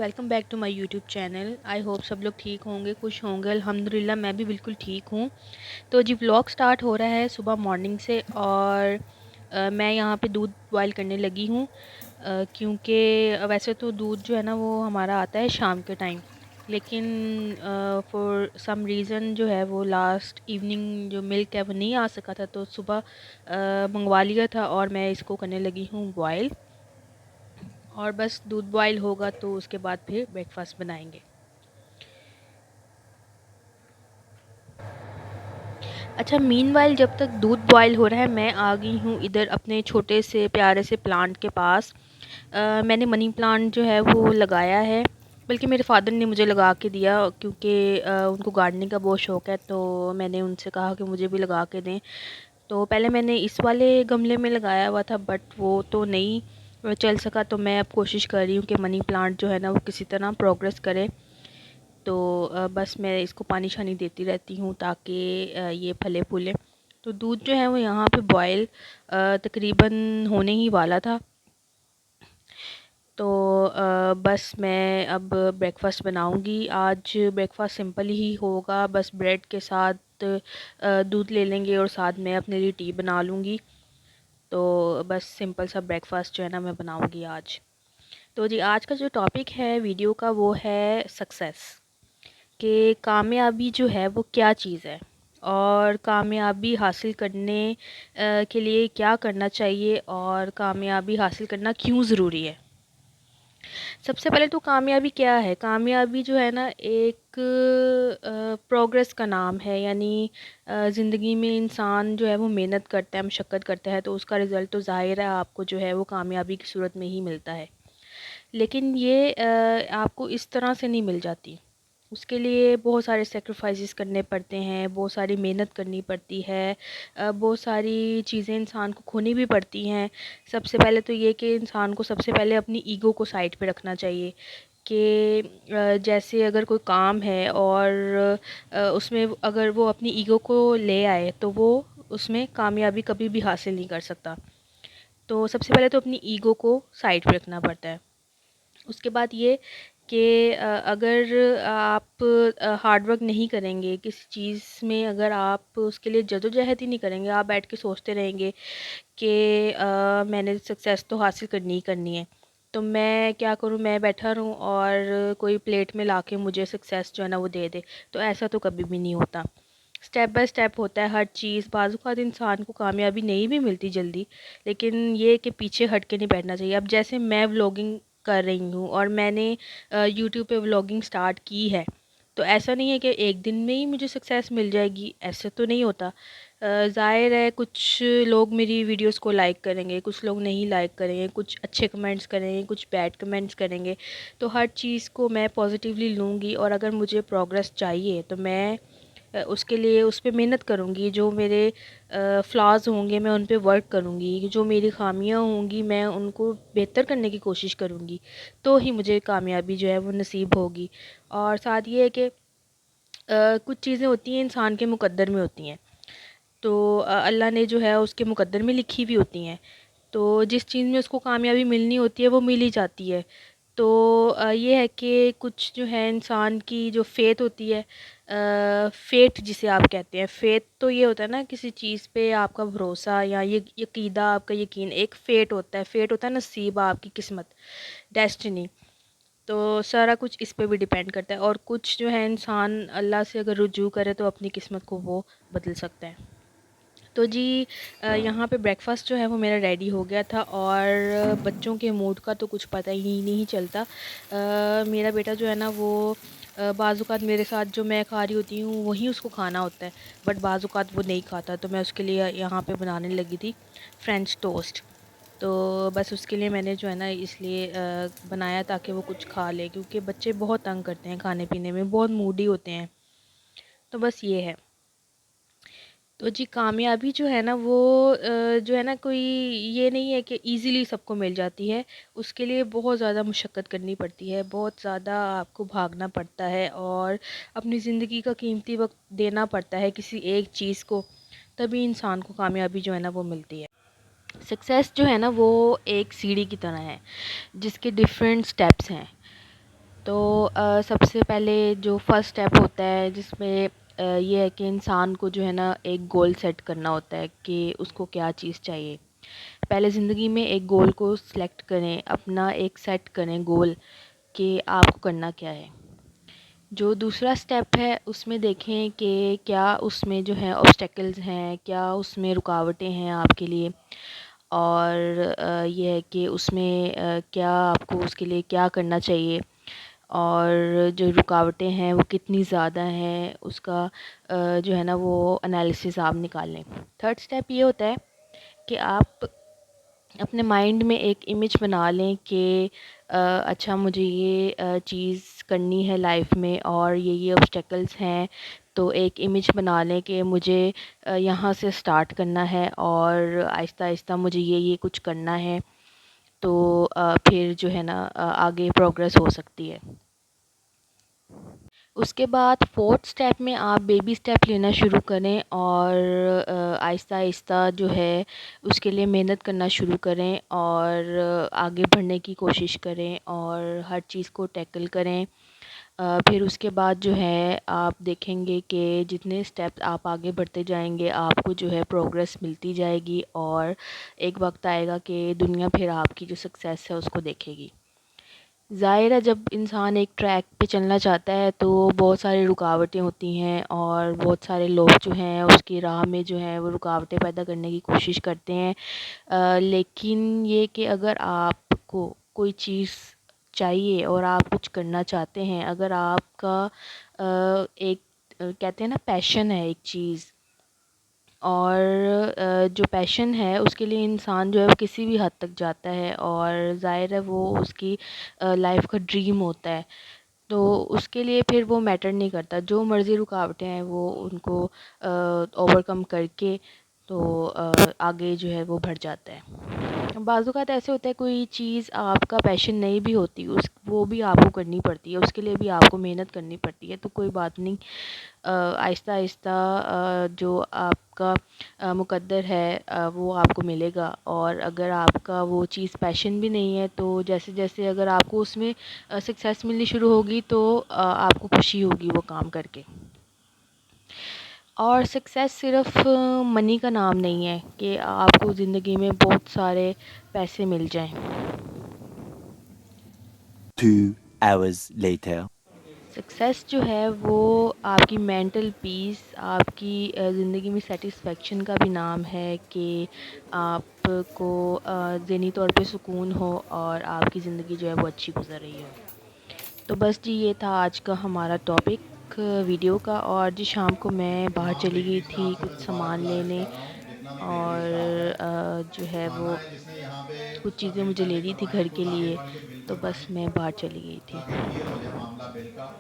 Welcome back to my YouTube channel. I hope سب لوگ ٹھیک ہوں گے, خوش ہوں گے. الحمدللہ میں بھی بالکل ٹھیک ہوں. تو جی ولاگ سٹارٹ ہو رہا ہے صبح مارننگ سے, اور میں یہاں پہ دودھ بوائل کرنے لگی ہوں, کیونکہ ویسے تو دودھ جو ہے نا وہ ہمارا آتا ہے شام کے ٹائم, لیکن فور سم ریزن جو ہے وہ لاسٹ ایوننگ جو ملک ہے وہ نہیں آ سکا تھا, تو صبح منگوا لیا تھا اور میں اس کو کرنے لگی ہوں بوائل. اور بس دودھ بوائل ہوگا تو اس کے بعد پھر بریک فاسٹ بنائیں گے. اچھا, مین وائل جب تک دودھ بوائل ہو رہا ہے میں آ گئی ہوں ادھر اپنے چھوٹے سے پیارے سے پلانٹ کے پاس. میں نے منی پلانٹ جو ہے وہ لگایا ہے, بلکہ میرے فادر نے مجھے لگا کے دیا, کیونکہ ان کو گارڈننگ کا بہت شوق ہے, تو میں نے ان سے کہا کہ مجھے بھی لگا کے دیں. تو پہلے میں نے اس والے گملے میں لگایا ہوا تھا, بٹ وہ تو نہیں چل سکا, تو میں اب کوشش کر رہی ہوں کہ منی پلانٹ جو ہے نا وہ کسی طرح پروگریس کرے. تو بس میں اس کو پانی شانی دیتی رہتی ہوں تاکہ یہ پھلے پھولے. تو دودھ جو ہے وہ یہاں پہ بوائل تقریباً ہونے ہی والا تھا. تو بس میں اب بریک فاسٹ بناؤں گی. آج بریک فاسٹ سمپل ہی ہوگا, بس بریڈ کے ساتھ دودھ لے لیں گے اور ساتھ میں اپنے لیے ٹی بنا لوں گی. تو بس سمپل سا بریک فاسٹ جو ہے نا میں بناؤں گی آج. تو جی آج کا جو ٹاپک ہے ویڈیو کا وہ ہے سکسیس, کہ کامیابی جو ہے وہ کیا چیز ہے, اور کامیابی حاصل کرنے کے لیے کیا کرنا چاہیے, اور کامیابی حاصل کرنا کیوں ضروری ہے. سب سے پہلے تو کامیابی کیا ہے. کامیابی جو ہے نا ایک پروگریس کا نام ہے, یعنی زندگی میں انسان جو ہے وہ محنت کرتا ہے, مشقت کرتا ہے, تو اس کا رزلٹ تو ظاہر ہے آپ کو جو ہے وہ کامیابی کی صورت میں ہی ملتا ہے. لیکن یہ آپ کو اس طرح سے نہیں مل جاتی. اس کے لیے بہت سارے سیکریفائسز کرنے پڑتے ہیں, بہت ساری محنت کرنی پڑتی ہے, بہت ساری چیزیں انسان کو کھونی بھی پڑتی ہیں. سب سے پہلے تو یہ کہ انسان کو سب سے پہلے اپنی ایگو کو سائڈ پہ رکھنا چاہیے, کہ جیسے اگر کوئی کام ہے اور اس میں اگر وہ اپنی ایگو کو لے آئے تو وہ اس میں کامیابی کبھی بھی حاصل نہیں کر سکتا. تو سب سے پہلے تو اپنی ایگو کو سائڈ پہ رکھنا پڑتا ہے. اس کے بعد یہ کہ اگر آپ ہارڈ ورک نہیں کریں گے کسی چیز میں, اگر آپ اس کے لیے جدوجہد ہی نہیں کریں گے, آپ بیٹھ کے سوچتے رہیں گے کہ میں نے سکسیس تو حاصل کرنی ہی کرنی ہے, تو میں کیا کروں, میں بیٹھا رہوں اور کوئی پلیٹ میں لا کے مجھے سکسیس جو ہے نا وہ دے دے, تو ایسا تو کبھی بھی نہیں ہوتا. اسٹیپ بائی اسٹیپ ہوتا ہے ہر چیز. بعض اوقات انسان کو کامیابی نہیں بھی ملتی جلدی, لیکن یہ کہ پیچھے ہٹ کے نہیں بیٹھنا چاہیے. اب جیسے میں ولاگنگ کر رہی ہوں اور میں نے یوٹیوب پہ ولاگنگ سٹارٹ کی ہے, تو ایسا نہیں ہے کہ ایک دن میں ہی مجھے سکسیس مل جائے گی, ایسا تو نہیں ہوتا. ظاہر ہے کچھ لوگ میری ویڈیوز کو لائک کریں گے, کچھ لوگ نہیں لائک کریں گے, کچھ اچھے کمنٹس کریں گے, کچھ بیڈ کمنٹس کریں گے. تو ہر چیز کو میں پازیٹیولی لوں گی, اور اگر مجھے پروگریس چاہیے تو میں اس کے لیے اس پہ محنت کروں گی. جو میرے فلاز ہوں گے میں ان پہ ورک کروں گی, جو میری خامیاں ہوں گی میں ان کو بہتر کرنے کی کوشش کروں گی, تو ہی مجھے کامیابی جو ہے وہ نصیب ہوگی. اور ساتھ یہ ہے کہ کچھ چیزیں ہوتی ہیں انسان کے مقدر میں ہوتی ہیں, تو اللہ نے جو ہے اس کے مقدر میں لکھی بھی ہوتی ہیں, تو جس چیز میں اس کو کامیابی ملنی ہوتی ہے وہ مل ہی جاتی ہے. تو یہ ہے کہ کچھ جو ہے انسان کی جو فیتھ ہوتی ہے, فیٹ جسے آپ کہتے ہیں, فیتھ تو یہ ہوتا ہے نا کسی چیز پہ آپ کا بھروسہ یا یہ عقیدہ, آپ کا یقین. ایک فیٹ ہوتا ہے, فیٹ ہوتا ہے نصیب, آپ کی قسمت, ڈیسٹنی. تو سارا کچھ اس پہ بھی ڈیپینڈ کرتا ہے, اور کچھ جو ہے انسان اللہ سے اگر رجوع کرے تو اپنی قسمت کو وہ بدل سکتا ہے. تو جی یہاں پہ بریک فاسٹ جو ہے وہ میرا ریڈی ہو گیا تھا, اور بچوں کے موڈ کا تو کچھ پتہ ہی نہیں چلتا. میرا بیٹا جو ہے نا وہ بعض اوقات میرے ساتھ جو میں کھا رہی ہوتی ہوں وہی اس کو کھانا ہوتا ہے, بٹ بعض اوقات وہ نہیں کھاتا, تو میں اس کے لیے یہاں پہ بنانے لگی تھی فرینچ ٹوسٹ. تو بس اس کے لیے میں نے جو ہے نا اس لیے بنایا تاکہ وہ کچھ کھا لے, کیونکہ بچے بہت تنگ کرتے ہیں کھانے پینے میں, بہت موڈی ہوتے ہیں. تو بس یہ ہے. تو جی کامیابی جو ہے نا وہ جو ہے نا کوئی یہ نہیں ہے کہ ایزیلی سب کو مل جاتی ہے. اس کے لیے بہت زیادہ مشقت کرنی پڑتی ہے, بہت زیادہ آپ کو بھاگنا پڑتا ہے, اور اپنی زندگی کا قیمتی وقت دینا پڑتا ہے کسی ایک چیز کو, تبھی انسان کو کامیابی جو ہے نا وہ ملتی ہے. سکسیس جو ہے نا وہ ایک سیڑھی کی طرح ہے جس کے ڈیفرنٹ سٹیپس ہیں. تو سب سے پہلے جو فرسٹ اسٹیپ ہوتا ہے جس میں یہ ہے کہ انسان کو جو ہے نا ایک گول سیٹ کرنا ہوتا ہے کہ اس کو کیا چیز چاہیے. پہلے زندگی میں ایک گول کو سلیکٹ کریں، اپنا ایک سیٹ کریں گول کہ آپ کو کرنا کیا ہے. جو دوسرا سٹیپ ہے اس میں دیکھیں کہ کیا اس میں جو ہے آبسٹیکلز ہیں، کیا اس میں رکاوٹیں ہیں آپ کے لیے، اور یہ ہے کہ اس میں کیا آپ کو اس کے لیے کیا کرنا چاہیے، اور جو رکاوٹیں ہیں وہ کتنی زیادہ ہیں اس کا جو ہے نا وہ انالیسس آپ نکال لیں. تھرڈ سٹیپ یہ ہوتا ہے کہ آپ اپنے مائنڈ میں ایک امیج بنا لیں کہ اچھا مجھے یہ چیز کرنی ہے لائف میں اور یہ آبسٹیکلز ہیں. تو ایک امیج بنا لیں کہ مجھے یہاں سے سٹارٹ کرنا ہے اور آہستہ آہستہ مجھے یہ کچھ کرنا ہے. تو پھر جو ہے نا آگے پروگریس ہو سکتی ہے. اس کے بعد فورتھ سٹیپ میں آپ بیبی سٹیپ لینا شروع کریں اور آہستہ آہستہ جو ہے اس کے لیے محنت کرنا شروع کریں اور آگے بڑھنے کی کوشش کریں اور ہر چیز کو ٹیکل کریں. پھر اس کے بعد جو ہے آپ دیکھیں گے کہ جتنے سٹیپ آپ آگے بڑھتے جائیں گے آپ کو جو ہے پروگریس ملتی جائے گی اور ایک وقت آئے گا کہ دنیا پھر آپ کی جو سکسیس ہے اس کو دیکھے گی. ظاہر ہے جب انسان ایک ٹریک پہ چلنا چاہتا ہے تو بہت ساری رکاوٹیں ہوتی ہیں اور بہت سارے لوگ جو ہیں اس کی راہ میں جو ہیں وہ رکاوٹیں پیدا کرنے کی کوشش کرتے ہیں. لیکن یہ کہ اگر آپ کو کوئی چیز چاہیے اور آپ کچھ کرنا چاہتے ہیں، اگر آپ کا ایک کہتے ہیں نا پیشن ہے ایک چیز، اور جو پیشن ہے اس کے لیے انسان جو ہے وہ کسی بھی حد تک جاتا ہے اور ظاہر ہے وہ اس کی لائف کا ڈریم ہوتا ہے. تو اس کے لیے پھر وہ میٹر نہیں کرتا، جو مرضی رکاوٹیں ہیں وہ ان کو اوور کم کر کے تو آگے جو ہے وہ بڑھ جاتا ہے. بعض اوقات ایسے ہوتا ہے کوئی چیز آپ کا پیشن نہیں بھی ہوتی، وہ بھی آپ کو کرنی پڑتی ہے، اس کے لیے بھی آپ کو محنت کرنی پڑتی ہے. تو کوئی بات نہیں، آہستہ آہستہ جو آپ کا مقدر ہے وہ آپ کو ملے گا. اور اگر آپ کا وہ چیز پیشن بھی نہیں ہے تو جیسے جیسے اگر آپ کو اس میں سکسیس ملنی شروع ہوگی تو آپ کو خوشی ہوگی وہ کام کر کے. اور سکسیس صرف منی کا نام نہیں ہے کہ آپ کو زندگی میں بہت سارے پیسے مل جائیں. 2 hours later. سکسیس جو ہے وہ آپ کی مینٹل پیس، آپ کی زندگی میں سیٹسفیکشن کا بھی نام ہے کہ آپ کو ذہنی طور پہ سکون ہو اور آپ کی زندگی جو ہے وہ اچھی گزر رہی ہو. تو بس جی یہ تھا آج کا ہمارا ٹاپک ویڈیو کا. اور جی شام کو میں باہر چلی گئی تھی کچھ سامان لینے اور جو ہے وہ کچھ چیزیں مجھے لینی تھی گھر کے لیے، تو بس میں باہر چلی گئی تھی. تاکہ کلیئر ہو جائے معاملہ بل کا.